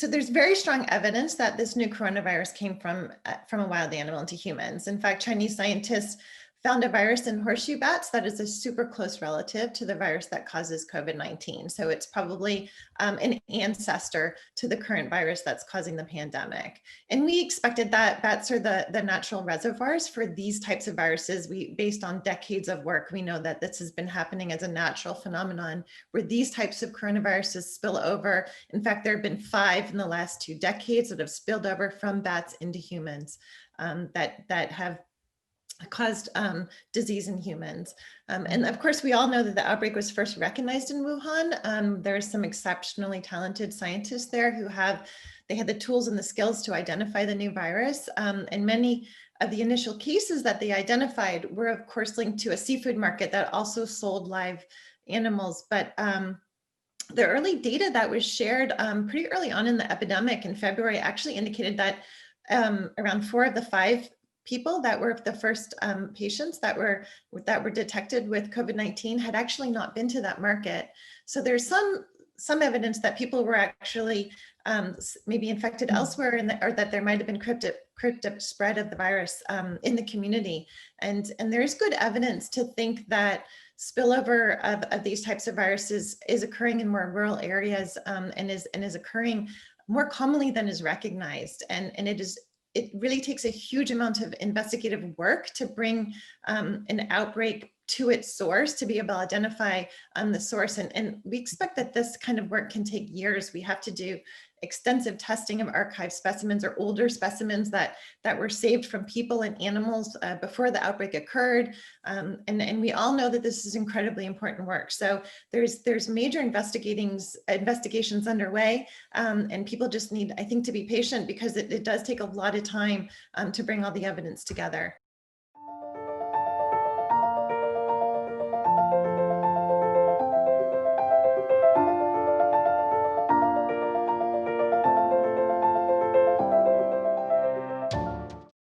there's very strong evidence that this new coronavirus came from a wild animal into humans. In fact, Chinese scientists found a virus in horseshoe bats that is a super close relative to the virus that causes COVID-19. So it's probably an ancestor to the current virus that's causing the pandemic. And we expected that bats are the natural reservoirs for these types of viruses. Based on decades of work, we know that this has been happening as a natural phenomenon where these types of coronaviruses spill over. In fact, there have been 5 in the last 2 decades that have spilled over from bats into humans that have caused disease in humans. And of course, we all know that the outbreak was first recognized in Wuhan. There are some exceptionally talented scientists there who had the tools and the skills to identify the new virus. And many of the initial cases that they identified were, of course, linked to a seafood market that also sold live animals. But the early data that was shared pretty early on in the epidemic in February actually indicated that around 4 of the 5 people that were the first patients that were detected with COVID-19 had actually not been to that market. So there's some evidence that people were actually maybe infected elsewhere, or that there might have been cryptic spread of the virus in the community. And there's good evidence to think that spillover of these types of viruses is occurring in more rural areas and is occurring more commonly than is recognized. And it really takes a huge amount of investigative work to bring an outbreak to its source, to be able to identify the source. And we expect that this kind of work can take years. We have to do extensive testing of archived specimens or older specimens that were saved from people and animals before the outbreak occurred. And we all know that this is incredibly important work. So there's major investigations underway, and people just need, I think, to be patient, because it does take a lot of time to bring all the evidence together.